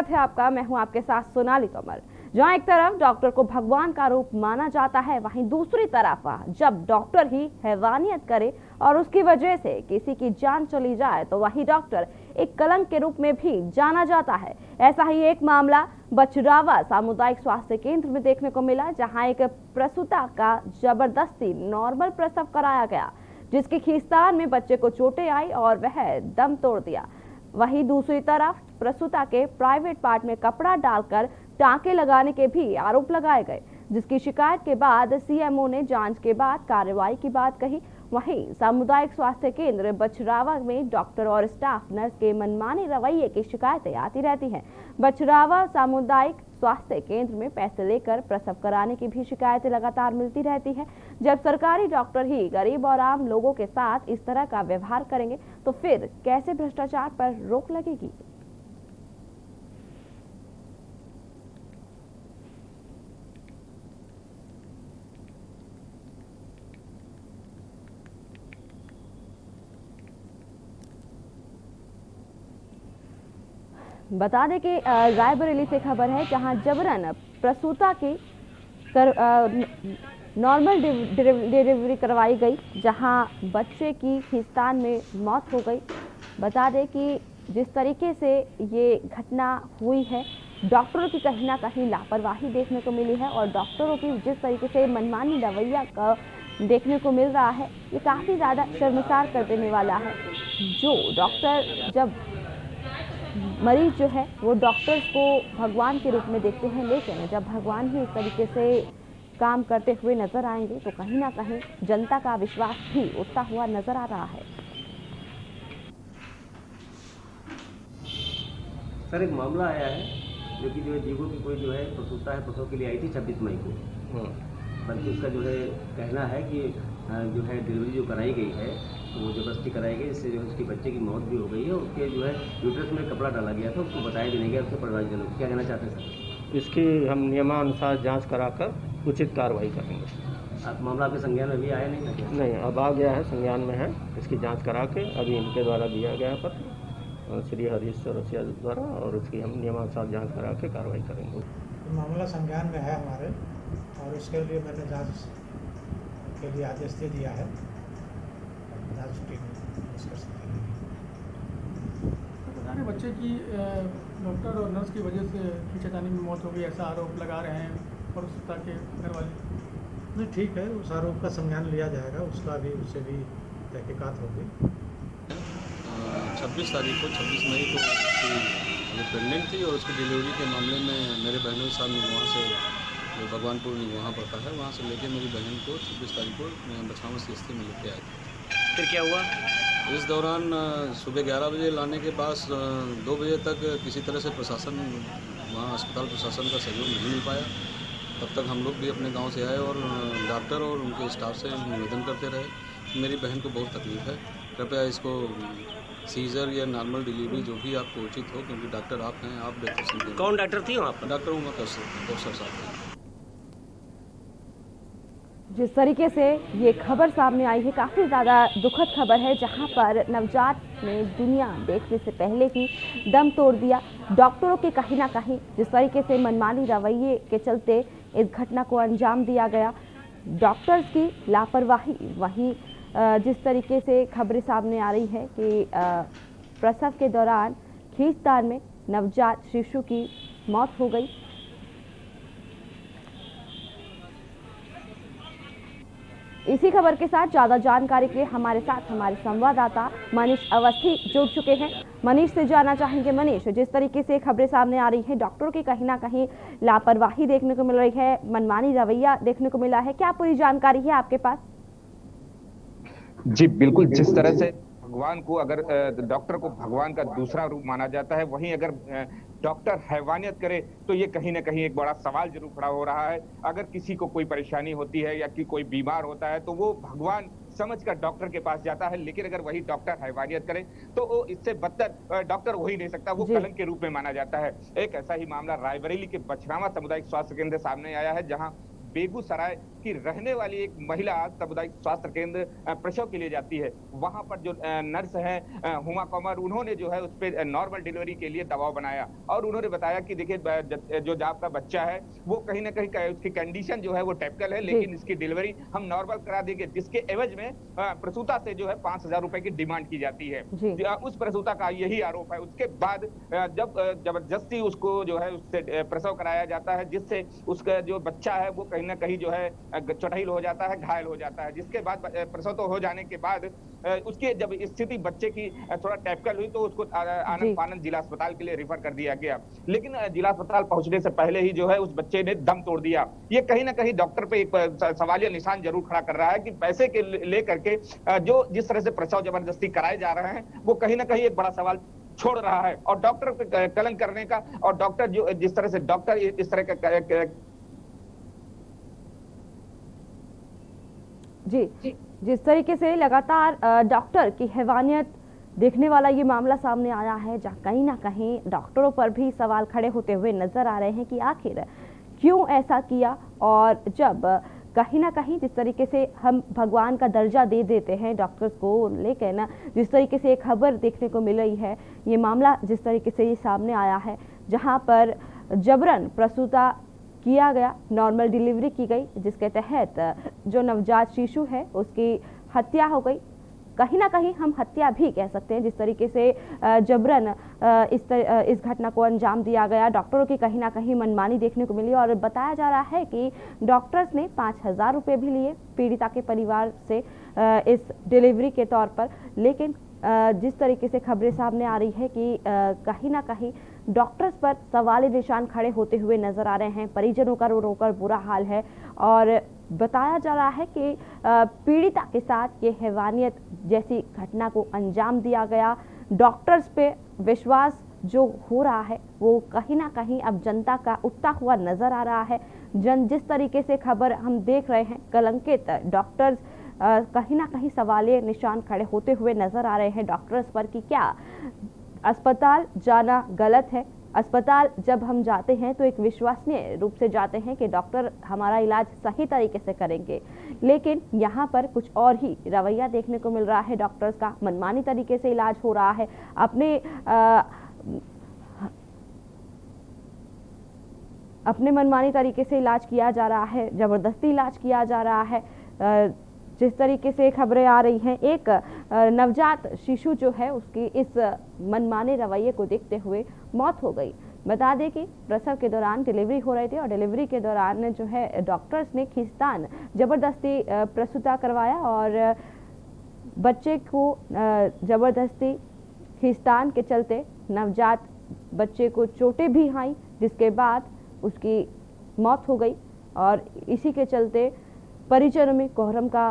है आपका। मैं हूं आपके साथ सोनाली तोमर। जहां एक तरफ डॉक्टर को भगवान का रूप माना जाता है, वहीं दूसरी तरफ जब डॉक्टर ही हैवानियत करे और उसकी वजह से किसी की जान चली जाए तो वही डॉक्टर एक कलंक के रूप में भी जाना जाता है। ऐसा ही एक मामला बछरावा सामुदायिक स्वास्थ्य केंद्र में देखने को मिला, जहां एक प्रसूता का जबरदस्ती नॉर्मल प्रसव कराया गया, जिसकी खींचतान में बच्चे को चोटें आई और वह दम तोड़ दिया। वहीं दूसरी तरफ प्रसूता के प्राइवेट पार्ट में कपड़ा डालकर टांके लगाने के भी आरोप लगाए गए, जिसकी शिकायत के बाद सीएमओ ने जांच के बाद कार्रवाई की बात कही। वहीं सामुदायिक स्वास्थ्य केंद्र बछरावा में डॉक्टर और स्टाफ नर्स के मनमाने रवैये की शिकायतें आती रहती हैं। बछरावा सामुदायिक स्वास्थ्य केंद्र में पैसे लेकर प्रसव कराने की भी शिकायतें लगातार मिलती रहती है। जब सरकारी डॉक्टर ही गरीब और आम लोगों के साथ इस तरह का व्यवहार करेंगे तो फिर कैसे भ्रष्टाचार पर रोक लगेगी। बता दें कि रायबरेली से खबर है, जहां जबरन प्रसूता की नॉर्मल डिलीवरी करवाई गई, जहां बच्चे की खींचतान में मौत हो गई। बता दें कि जिस तरीके से ये घटना हुई है, डॉक्टरों की कहीं ना कहीं लापरवाही देखने को मिली है और डॉक्टरों की जिस तरीके से मनमानी रवैया का देखने को मिल रहा है, ये काफ़ी ज़्यादा शर्मसार कर देने वाला है। जो डॉक्टर जब मरीज जो है वो डॉक्टर्स को भगवान के रूप में देखते हैं, लेकिन जब भगवान ही इस तरीके से काम करते हुए नजर आएंगे तो कहीं ना कहीं जनता का विश्वास भी उठता हुआ नजर आ रहा है। सर, एक मामला आया है जो कि जीवो की कोई जो है प्रसूता है, प्रसव के लिए आई थी 26 मई को। बल्कि उसका जो है कहना है कि जो है डिलीवरी जो कराई गई है तो वो जबरदस्ती कराई गई, इससे जो है उसके बच्चे की मौत भी हो गई है। उसके जो है यूट्रस में कपड़ा डाला गया था, उसको बताया भी नहीं गया उसके परिवारजनों को। क्या कहना चाहते हैं सर? इसकी हम नियमानुसार जांच कराकर उचित कार्रवाई करेंगे। आप मामला आपके संज्ञान में भी आया नहीं था? नहीं, अब आ गया है, संज्ञान में है। इसकी जांच करा के अभी इनके द्वारा दिया गया है पत्र श्री हरीश चौरसिया द्वारा, और इसकी हम नियमानुसार जांच करा के कार्रवाई करेंगे। मामला संज्ञान में है हमारे, और इसके लिए मैंने जांच के लिए आदेश दे दिया है। जांच टीम डिस्कस करेगी। पता नहीं बच्चे की डॉक्टर और नर्स की वजह से खींचतानी में मौत हो गई, ऐसा आरोप लगा रहे हैं प्रसूता के घर वाले। नहीं, ठीक है, उस आरोप का संज्ञान लिया जाएगा, उसका भी उससे भी तहकीकात होगी। 26 तारीख को 26 मई को वो प्रेगनेंट थी और उसकी डिलीवरी के मामले में मेरे बहनों के साथ वहाँ से जो भगवानपुर वहाँ पड़ता है, वहाँ से लेके मेरी बहन को 26 तारीख को बछरावा CST में लेके आए थे। फिर क्या हुआ? इस दौरान सुबह 11 बजे लाने के पास 2 बजे तक किसी तरह से प्रशासन, वहाँ अस्पताल प्रशासन का सहयोग नहीं मिल पाया। तब तक हम लोग भी अपने गांव से आए और डॉक्टर और उनके स्टाफ से निवेदन करते रहे। मेरी बहन को बहुत तकलीफ है, कृपया इसको सीजर या नॉर्मल डिलीवरी जो भी आपको उचित हो, क्योंकि डॉक्टर आप हैं, आप बेहतर समझेंगे। कौन डॉक्टर थी वहाँ पर? डॉक्टर उमा कौशल साहब हैं। जिस तरीके से ये खबर सामने आई है, काफ़ी ज़्यादा दुखद खबर है, जहां पर नवजात ने दुनिया देखने से पहले ही दम तोड़ दिया। डॉक्टरों के कहीं ना कहीं जिस तरीके से मनमानी रवैये के चलते इस घटना को अंजाम दिया गया, डॉक्टर्स की लापरवाही। वहीं जिस तरीके से खबरें सामने आ रही है कि प्रसव के दौरान खींचतान में नवजात शिशु की मौत हो गई। इसी खबर के साथ ज़्यादा जानकारी के लिए हमारे साथ हमारे संवाददाता मनीष अवस्थी जुड़ चुके हैं। मनीष से जानना चाहेंगे, मनीष, जिस तरीके से खबरें सामने आ रही हैं, डॉक्टरों की कहीं ना कहीं लापरवाही देखने को मिल रही है, मनमानी रवैया देखने को मिला है, क्या पूरी जानकारी है आपके पास? जी बिल्कुल, जिस तरह से भगवान को, अगर डॉक्टर को भगवान का दूसरा रूप माना जाता है, वहीं अगर डॉक्टर हैवानियत करे तो ये कहीं ना कहीं एक बड़ा सवाल जरूर खड़ा हो रहा है। अगर किसी को कोई परेशानी होती है या कि कोई बीमार होता है तो वो भगवान समझकर डॉक्टर के पास जाता है, लेकिन अगर वही डॉक्टर हैवानियत करे तो वो इससे बदतर डॉक्टर हो ही नहीं सकता, वो कलंक के रूप में माना जाता है। एक ऐसा ही मामला रायबरेली के बछरावा सामुदायिक स्वास्थ्य केंद्र सामने आया है, जहां बेगूसराय की रहने वाली एक महिला सामुदायिक स्वास्थ्य केंद्र प्रसव के लिए जाती है। वहां पर जो नर्स है हुमा कमर, उन्होंने जो है उस पर नॉर्मल डिलीवरी के लिए दबाव बनाया और उन्होंने बताया कि देखिए जो आपका बच्चा है वो कहीं ना कहीं उसकी कंडीशन जो है वो टिपिकल है, लेकिन इसकी डिलीवरी हम नॉर्मल करा देंगे, जिसके एवज में प्रसूता से जो है 5,000 रुपए की डिमांड की जाती है। उस प्रसूता का यही आरोप है। उसके बाद जब जबरदस्ती उसको जो है उससे प्रसव कराया जाता है, जिससे उसका जो बच्चा है वो कहीं ना कहीं जो है चोटिल हो जाता है, घायल हो जाता है। जिसके बाद प्रसव तो हो जाने के बाद उसकी जब स्थिति बच्चे की थोड़ा टिपिकल हुई तो उसको आनंद फानंद जिला अस्पताल के लिए रिफर कर दिया गया, लेकिन जिला अस्पताल पहुंचने से पहले ही जो है उस बच्चे ने दम तोड़ दिया। ये कहीं ना कहीं डॉक्टर पे एक सवालिया निशान जरूर खड़ा कर रहा है कि पैसे के लेकर के जो जिस तरह से प्रसव जबरदस्ती कराए जा रहे हैं वो कहीं ना कहीं एक बड़ा सवाल छोड़ रहा है और डॉक्टर पे कलंक करने का, और डॉक्टर जो जिस तरह से डॉक्टर इस तरह का जी जिस तरीके से लगातार डॉक्टर की हैवानियत देखने वाला ये मामला सामने आया है, जहाँ कहीं ना कहीं डॉक्टरों पर भी सवाल खड़े होते हुए नजर आ रहे हैं कि आखिर क्यों ऐसा किया। और जब कहीं ना कहीं जिस तरीके से हम भगवान का दर्जा दे देते हैं डॉक्टर्स को, लेकिन जिस तरीके से एक खबर देखने को मिल रही है, ये मामला जिस तरीके से ये सामने आया है, जहां पर जबरन प्रसूता किया गया, नॉर्मल डिलीवरी की गई, जिसके तहत जो नवजात शिशु है उसकी हत्या हो गई। कहीं ना कहीं हम हत्या भी कह सकते हैं, जिस तरीके से जबरन इस घटना को अंजाम दिया गया। डॉक्टरों की कहीं ना कहीं मनमानी देखने को मिली और बताया जा रहा है कि डॉक्टर्स ने 5,000 रुपये भी लिए पीड़िता के परिवार से इस डिलीवरी के तौर पर। लेकिन जिस तरीके से खबरें सामने आ रही है कि कहीं ना कहीं डॉक्टर्स पर सवाल निशान खड़े होते हुए नजर आ रहे हैं। परिजनों का रो रोकर बुरा हाल है और बताया जा रहा है कि पीड़िता के साथ ये हैवानियत जैसी घटना को अंजाम दिया गया। डॉक्टर्स पे विश्वास जो हो रहा है वो कहीं ना कहीं अब जनता का उठता हुआ नजर आ रहा है। जिस तरीके से खबर हम देख रहे हैं, कलंकित डॉक्टर्स कहीं ना कहीं सवालिया निशान खड़े होते हुए नजर आ रहे हैं डॉक्टर्स पर कि क्या अस्पताल जाना गलत है। अस्पताल जब हम जाते हैं तो एक विश्वसनीय रूप से जाते हैं कि डॉक्टर हमारा इलाज सही तरीके से करेंगे, लेकिन यहाँ पर कुछ और ही रवैया देखने को मिल रहा है। डॉक्टर्स का मनमानी तरीके से इलाज हो रहा है, अपने मनमानी तरीके से इलाज किया जा रहा है, जबरदस्ती इलाज किया जा रहा है। जिस तरीके से खबरें आ रही हैं, एक नवजात शिशु जो है उसकी इस मनमाने रवैये को देखते हुए मौत हो गई। बता दें कि प्रसव के दौरान डिलीवरी हो रही थी और डिलीवरी के दौरान जो है डॉक्टर्स ने खींचतान जबरदस्ती प्रसूता करवाया और बच्चे को जबरदस्ती खींचतान के चलते नवजात बच्चे को चोटें भी आई, जिसके बाद उसकी मौत हो गई। और इसी के चलते परिजनों में कोहरम का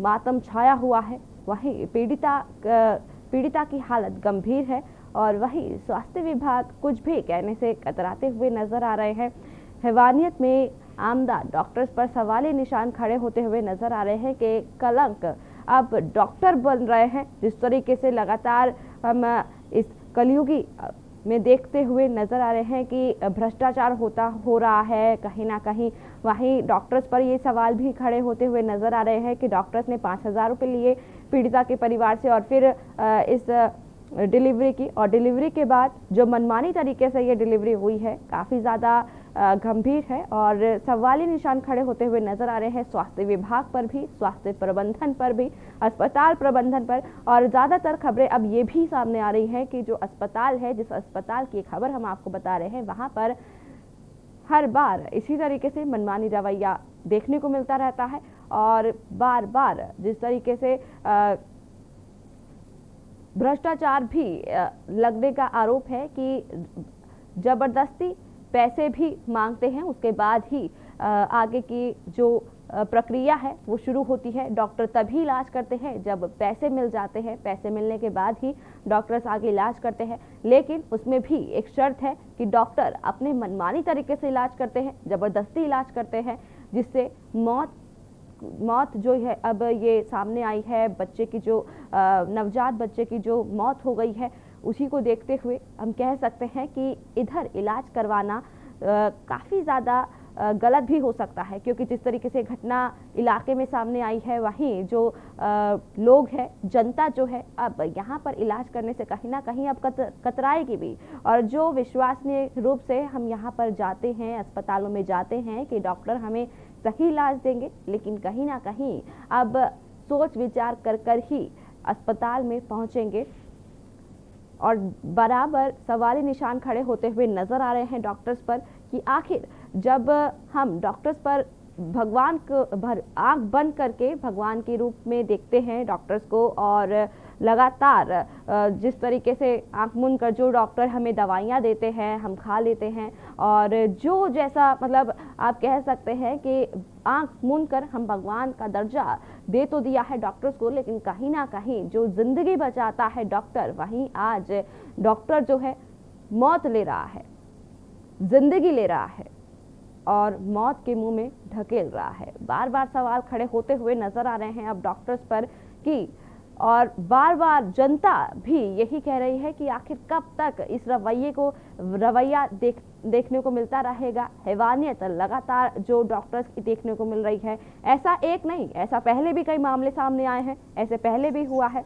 मातम छाया हुआ है। वहीं पीड़िता की हालत गंभीर है और वहीं स्वास्थ्य विभाग कुछ भी कहने से कतराते हुए नजर आ रहे हैं। हैवानियत में आमदा डॉक्टर्स पर सवालिया निशान खड़े होते हुए नजर आ रहे हैं कि कलंक अब डॉक्टर बन रहे हैं। जिस तरीके से लगातार हम इस कलयुगी में देखते हुए नजर आ रहे हैं कि भ्रष्टाचार हो रहा है कहीं ना कहीं, वहीं डॉक्टर्स पर ये सवाल भी खड़े होते हुए नजर आ रहे हैं कि डॉक्टर्स ने 5,000 रुपये लिए पीड़िता के परिवार से और फिर इस डिलीवरी की, और डिलीवरी के बाद जो मनमानी तरीके से ये डिलीवरी हुई है काफ़ी ज़्यादा गंभीर है और सवालिया निशान खड़े होते हुए नजर आ रहे हैं स्वास्थ्य विभाग पर भी, स्वास्थ्य प्रबंधन पर भी, अस्पताल प्रबंधन पर। और ज़्यादातर खबरें अब ये भी सामने आ रही हैं कि जो अस्पताल है, जिस अस्पताल की खबर हम आपको बता रहे हैं, वहाँ पर हर बार इसी तरीके से मनमानी रवैया देखने को मिलता रहता है और बार बार जिस तरीके से भ्रष्टाचार भी लगने का आरोप है कि जबरदस्ती पैसे भी मांगते हैं, उसके बाद ही आगे की जो प्रक्रिया है वो शुरू होती है। डॉक्टर तभी इलाज करते हैं जब पैसे मिल जाते हैं, पैसे मिलने के बाद ही डॉक्टर्स आगे इलाज करते हैं। लेकिन उसमें भी एक शर्त है कि डॉक्टर अपने मनमानी तरीके से इलाज करते हैं, जबरदस्ती इलाज करते हैं, जिससे मौत जो है अब ये सामने आई है। बच्चे की जो नवजात बच्चे की जो मौत हो गई है, उसी को देखते हुए हम कह सकते हैं कि इधर इलाज करवाना काफ़ी ज़्यादा गलत भी हो सकता है, क्योंकि जिस तरीके से घटना इलाके में सामने आई है, वहीं जो लोग हैं, जनता जो है, अब यहाँ पर इलाज करने से कहीं ना कहीं अब कतराएगी भी। और जो विश्वसनीय रूप से हम यहाँ पर जाते हैं, अस्पतालों में जाते हैं कि डॉक्टर हमें सही इलाज देंगे, लेकिन कहीं ना कहीं अब सोच विचार कर ही अस्पताल में पहुंचेंगे और बराबर सवाली निशान खड़े होते हुए नजर आ रहे हैं डॉक्टर्स पर कि आखिर जब हम डॉक्टर्स पर भगवान को आंख बंद करके भगवान के रूप में देखते हैं डॉक्टर्स को, और लगातार जिस तरीके से आंख मूंद कर जो डॉक्टर हमें दवाइयाँ देते हैं हम खा लेते हैं, और जो जैसा मतलब आप कह सकते हैं कि आंख मूंद कर हम भगवान का दर्जा दे तो दिया है डॉक्टर्स को, लेकिन कहीं ना कहीं जो जिंदगी बचाता है डॉक्टर, वहीं आज डॉक्टर जो है मौत ले रहा है, जिंदगी ले रहा है और मौत के मुंह में ढकेल रहा है। बार बार सवाल खड़े होते हुए नजर आ रहे हैं अब डॉक्टर्स पर कि, और बार बार जनता भी यही कह रही है कि आखिर कब तक इस रवैया देखने को मिलता रहेगा। हैवानियत लगातार जो डॉक्टर्स की देखने को मिल रही है, ऐसा एक नहीं, ऐसा पहले भी कई मामले सामने आए हैं, ऐसे पहले भी हुआ है।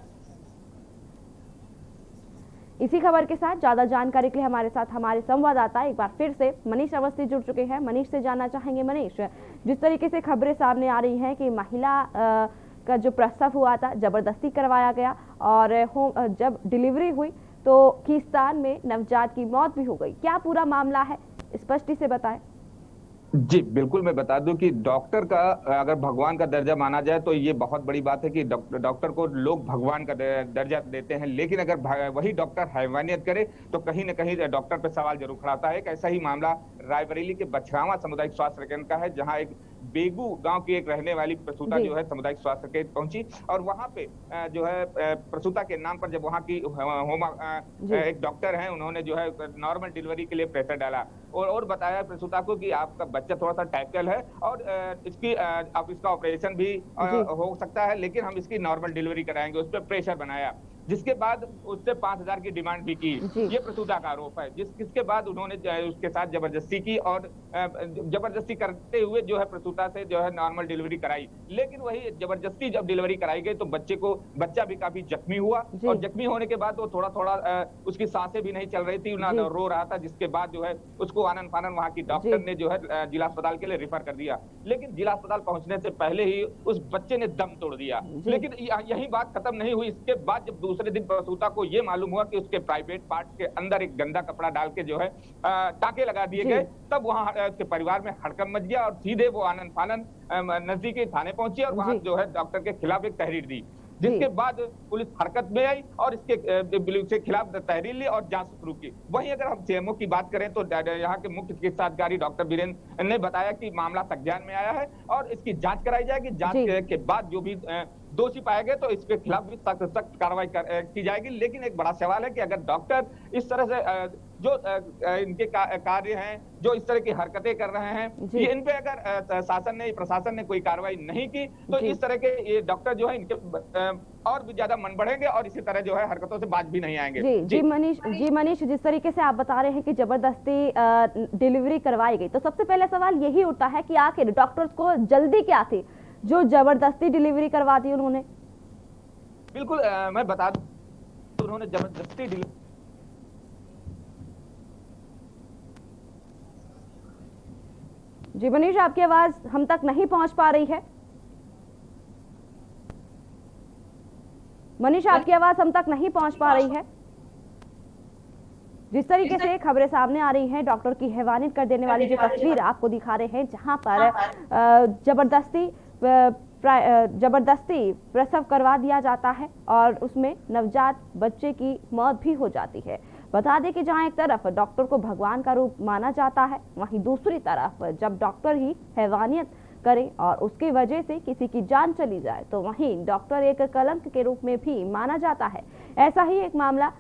इसी खबर के साथ ज्यादा जानकारी के लिए हमारे साथ हमारे संवाददाता एक बार फिर से मनीष अवस्थी जुड़ चुके हैं। मनीष से जानना चाहेंगे, मनीष, जिस तरीके से खबरें सामने आ रही हैं कि महिला का जो प्रसव हुआ था जबरदस्ती करवाया गया, और जब डिलीवरी हुई तो खींचतान में नवजात की मौत भी हो गई, क्या पूरा मामला है, स्पष्ट से बताएं। जी बिल्कुल, मैं बता दूं कि डॉक्टर का अगर भगवान का दर्जा माना जाए तो ये बहुत बड़ी बात है कि डॉक्टर को लोग भगवान का दर्जा देते हैं, लेकिन अगर वही डॉक्टर हैवानियत करे तो कहीं न कहीं डॉक्टर पे सवाल जरूर खड़ा होता है। एक ऐसा ही मामला रायबरेली के बछरावा सामुदायिक स्वास्थ्य केंद्र का है, जहां एक बेगू गांव की एक रहने वाली प्रसूता जो है सामुदायिक स्वास्थ्य केंद्र पहुंची, और वहां पे जो है प्रसूता के नाम पर जब वहां की एक डॉक्टर हैं, उन्होंने जो है नॉर्मल डिलीवरी के लिए प्रेशर डाला और बताया प्रसूता को कि आपका बच्चा थोड़ा सा टैकल है और इसका ऑपरेशन भी हो सकता है, लेकिन हम इसकी नॉर्मल डिलीवरी कराएंगे, उस पर प्रेशर बनाया, जिसके बाद उससे 5,000 की डिमांड भी की। ये प्रसूता का आरोप है, जिसके बाद उन्होंने उसके साथ जबरदस्ती की और जबरदस्ती करते हुए जो है प्रसूता से जो है नॉर्मल डिलीवरी कराई। लेकिन वही जबरदस्ती जब डिलीवरी कराई गई तो बच्चा भी काफी जख्मी हुआ, और जख्मी होने के बाद वो थोड़ा उसकी सांसें भी नहीं चल रही थी, ना रो रहा था, जिसके बाद जो है उसको आनन फानन वहाँ की डॉक्टर ने जो है जिला अस्पताल के लिए रेफर कर दिया। लेकिन जिला अस्पताल पहुंचने से पहले ही उस बच्चे ने दम तोड़ दिया। लेकिन यही बात खत्म नहीं हुई, इसके बाद जब दूसरे दिन प्रसूता को ये मालूम हुआ कि उसके प्राइवेट पार्ट के अंदर एक गंदा कपड़ा डाल के जो है टाके लगा दिए गए, तब वहां उसके परिवार में हड़कंप मच गया और सीधे वो आनन फानन नजदीकी थाने पहुंची और वहां जो है डॉक्टर के खिलाफ एक तहरीर दी, जिसके बाद पुलिस हरकत में आई और इसके खिलाफ तहरीर ली और जांच शुरू की। वहीं अगर हम सीएमओ की बात करें तो यहाँ के मुख्य चिकित्सा अधिकारी डॉक्टर वीरेंद्र ने बताया कि मामला संज्ञान में आया है और इसकी जांच कराई जाएगी। जांच के बाद जो भी दोषी पाए गए तो इसके खिलाफ भी सख्त कार्रवाई की जाएगी। लेकिन एक बड़ा सवाल है कि अगर डॉक्टर इस तरह से जो इनके कार्य हैं, जो इस तरह की हरकतें कर रहे हैं, ये इन पे अगर प्रशासन ने कोई कार्रवाई नहीं की तो इस तरह के ये डॉक्टर जो है इनके और भी ज्यादा मन बढ़ेंगे और इसी तरह जो है हरकतों से बाज भी नहीं आएंगे। जी मनीष, जिस तरीके से आप बता रहे हैं कि जबरदस्ती डिलीवरी करवाई गई, तो सबसे पहले सवाल यही उठता है कि आखिर डॉक्टर्स को जल्दी क्या थी जो जबरदस्ती डिलीवरी करवा दी उन्होंने? बिल्कुल, मैं बता दूं, उन्होंने जबरदस्ती जी मनीष, आपकी आवाज हम तक नहीं पहुंच पा रही है। मनीष, आपकी आवाज हम तक नहीं पहुंच पा रही है। जिस तरीके से खबरें सामने आ रही हैं, डॉक्टर की हैवानियत कर देने वाली जो तस्वीर आपको दिखा रहे हैं, जहां पर जबरदस्ती प्रसव करवा दिया जाता है और उसमें नवजात बच्चे की मौत भी हो जाती है। बता दें कि जहां एक तरफ डॉक्टर को भगवान का रूप माना जाता है, वहीं दूसरी तरफ जब डॉक्टर ही हैवानियत करे और उसकी वजह से किसी की जान चली जाए तो वहीं डॉक्टर एक कलंक के रूप में भी माना जाता है। ऐसा ही एक मामला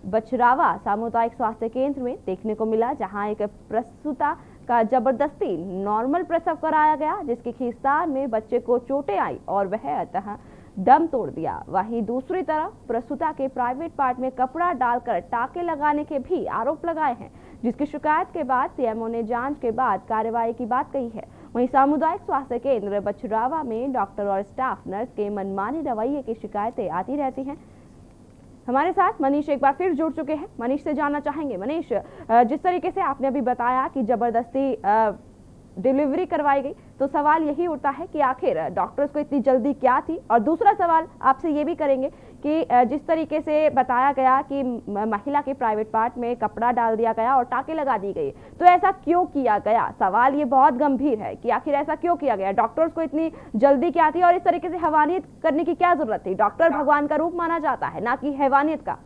बछरावा सामुदायिक स्वास्थ्य केंद्र में देखने को मिला, जहां एक प्रसूता का जबरदस्ती नॉर्मल प्रसव कराया गया, जिसकी खींचतान में बच्चे को चोटें आई और वह अतः दम तोड़ दिया। वहीं दूसरी तरफ प्रसूता के प्राइवेट पार्ट में कपड़ा डालकर टाके लगाने के भी आरोप लगाए हैं, जिसकी शिकायत के बाद सीएमओ ने जांच के बाद कार्रवाई की बात कही है। वहीं सामुदायिक स्वास्थ्य केंद्र बछरावा में डॉक्टर और स्टाफ नर्स के मनमानी रवैये की शिकायतें आती रहती हैं। हमारे साथ मनीष एक बार फिर जुड़ चुके हैं। मनीष से जानना चाहेंगे, मनीष, जिस तरीके से आपने अभी बताया कि जबरदस्ती डिलीवरी करवाई गई, तो सवाल यही उठता है कि आखिर डॉक्टर्स को इतनी जल्दी क्या थी। और दूसरा सवाल आपसे ये भी करेंगे कि जिस तरीके से बताया गया कि महिला के प्राइवेट पार्ट में कपड़ा डाल दिया गया और टाके लगा दी गई, तो ऐसा क्यों किया गया? सवाल ये बहुत गंभीर है कि आखिर ऐसा क्यों किया गया, डॉक्टर्स को इतनी जल्दी क्या थी और इस तरीके से हैवानियत करने की क्या जरूरत थी? डॉक्टर भगवान का रूप माना जाता है, ना कि हैवानियत का।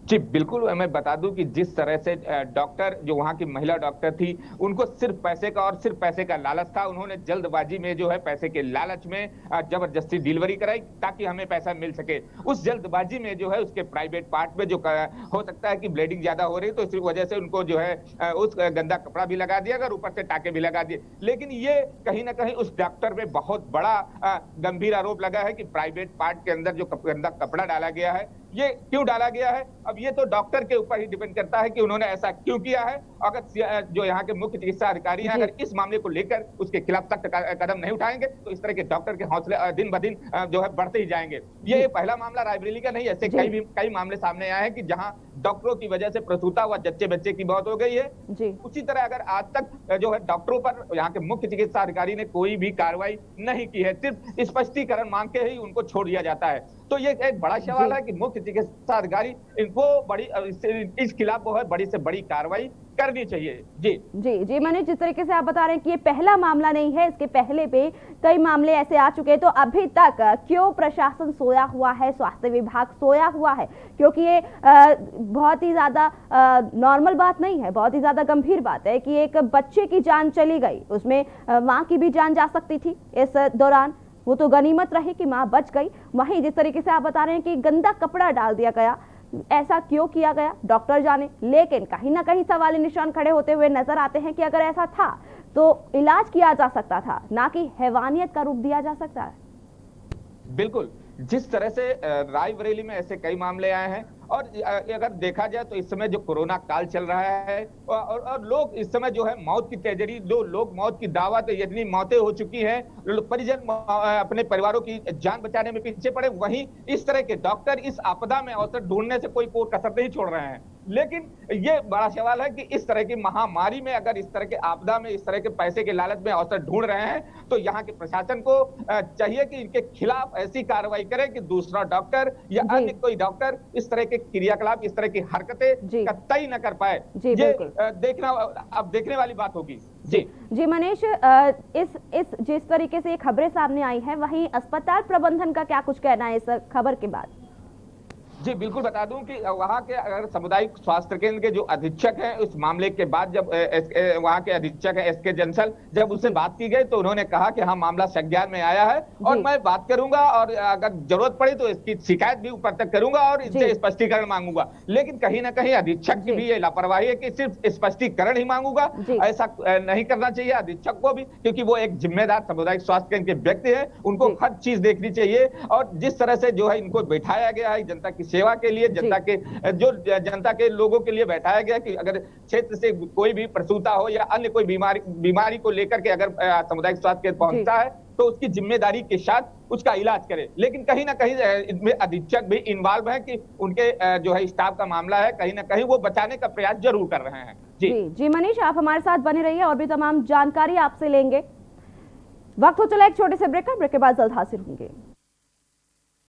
जी बिल्कुल, मैं बता दूं कि जिस तरह से डॉक्टर, जो वहां की महिला डॉक्टर थी, उनको सिर्फ पैसे का और सिर्फ पैसे का लालच था। उन्होंने जल्दबाजी में जो है पैसे के लालच में जबरदस्ती डिलीवरी कराई ताकि हमें पैसा मिल सके। उस जल्दबाजी में जो है उसके प्राइवेट पार्ट में जो हो सकता है कि ब्लीडिंग ज्यादा हो रही, तो इस वजह से उनको जो है उस गंदा कपड़ा भी लगा दिया और ऊपर से टाके भी लगा दिए। लेकिन ये कहीं ना कहीं उस डॉक्टर में बहुत बड़ा गंभीर आरोप लगा है कि प्राइवेट पार्ट के अंदर जो गंदा कपड़ा डाला गया है, ये क्यों डाला गया है? अब ये तो डॉक्टर के ऊपर ही डिपेंड करता है कि उन्होंने ऐसा क्यों किया है। अगर जो यहाँ के मुख्य चिकित्सा अधिकारी हैं, अगर इस मामले को लेकर उसके खिलाफ सख्त कदम नहीं उठाएंगे तो इस तरह के डॉक्टर के हौसले दिन ब दिन जो है बढ़ते ही जाएंगे। ये पहला मामला रायबरेली का नहीं, ऐसे कई मामले सामने आए हैं कि जहाँ डॉक्टरों की वजह से प्रसूता व जच्चे बच्चे की मौत हो गई है। उसी तरह अगर आज तक जो है डॉक्टरों पर यहाँ के मुख्य चिकित्सा अधिकारी ने कोई भी कार्रवाई नहीं की है, सिर्फ स्पष्टीकरण मांग के ही उनको छोड़ दिया जाता है। तो ये एक बड़ा सवाल है कि मुख्य चिकित्सा अधिकारी इनको इस खिलाफ वो है बड़ी से बड़ी कार्रवाई करनी चाहिए। जी मनीष, जिस तरीके से आप बता रहे हैं कि ये पहला मामला नहीं है, इसके पहले भी कई मामले ऐसे आ चुके हैं, तो अभी तक क्यों प्रशासन सोया हुआ है, स्वास्थ्य विभाग सोया हुआ है? क्योंकि ये बहुत ही ज्यादा नॉर्मल बात नहीं है, बहुत ही ज्यादा गंभीर बात है कि एक बच्चे की जान चली गई, उसमें माँ की भी जान जा सकती थी इस दौरान। वो तो गनीमत रही कि मां बच गई। वहीं जिस तरीके से आप बता रहे हैं कि गंदा कपड़ा डाल दिया गया, ऐसा क्यों किया गया डॉक्टर जाने। लेकिन कहीं ना कहीं सवाल निशान खड़े होते हुए नजर आते हैं कि अगर ऐसा था तो इलाज किया जा सकता था, ना कि हैवानियत का रूप दिया जा सकता है। बिल्कुल, जिस तरह से रायबरेली में ऐसे कई मामले आए हैं और अगर देखा जाए तो इस समय जो कोरोना काल चल रहा है और लोग इस समय जो है मौत की तेजरी, जो लोग मौत की दावत, इतनी मौतें हो चुकी हैं, परिजन अपने परिवारों की जान बचाने में पीछे पड़े, वहीं इस तरह के डॉक्टर इस आपदा में अवसर ढूंढने से कोई कसर नहीं छोड़ रहे हैं। लेकिन ये बड़ा सवाल है कि इस तरह की महामारी में अगर इस तरह के आपदा में इस तरह के पैसे के लालच में अवसर ढूंढ रहे हैं तो यहाँ के प्रशासन को चाहिए कि इनके खिलाफ ऐसी कार्रवाई करे कि दूसरा डॉक्टर या अन्य कोई डॉक्टर इस तरह के क्रियाकलाप, इस तरह की हरकतें कतई न कर पाए। ये देखना अब देखने वाली बात होगी। जी मनीष, इस जिस तरीके से ये खबरें सामने आई हैं, वहीं अस्पताल प्रबंधन का क्या कुछ कहना है इस खबर के बाद? जी बिल्कुल, बता दूं कि वहाँ के अगर सामुदायिक स्वास्थ्य केंद्र के जो अधीक्षक हैं, उस मामले के बाद जब वहाँ के अधीक्षक है एसके जंसल, जब उससे बात की गई तो उन्होंने कहा कि हाँ मामला संज्ञान में आया है और मैं बात करूंगा और अगर जरूरत पड़ी तो इसकी शिकायत भी ऊपर तक करूंगा और इससे स्पष्टीकरण मांगूंगा। लेकिन कहीं ना कहीं अधीक्षक की भी ये लापरवाही है कि सिर्फ स्पष्टीकरण ही मांगूंगा, ऐसा नहीं करना चाहिए अधीक्षक को भी, क्योंकि वो एक जिम्मेदार सामुदायिक स्वास्थ्य केंद्र के व्यक्ति है, उनको हर चीज देखनी चाहिए। और जिस तरह से जो है इनको बैठाया गया है जनता की सेवा के लिए, जनता के लोगों के लिए बैठाया गया कि अगर क्षेत्र से कोई भी प्रसूता हो या अन्य कोई बीमारी को लेकर के अगर सामुदायिक स्वास्थ्य केंद्र पहुंचता है तो उसकी जिम्मेदारी के साथ उसका इलाज करे। लेकिन कहीं ना कहीं इसमें अधीक्षक भी इन्वॉल्व है कि उनके जो है स्टाफ का मामला है, कहीं ना कहीं वो बचाने का प्रयास जरूर कर रहे हैं। जी मनीष, आप हमारे साथ बने रहिए और भी तमाम जानकारी आपसे लेंगे। वक्त हो चला एक छोटे से ब्रेक का, ब्रेक के बाद जल्द हाजिर होंगे।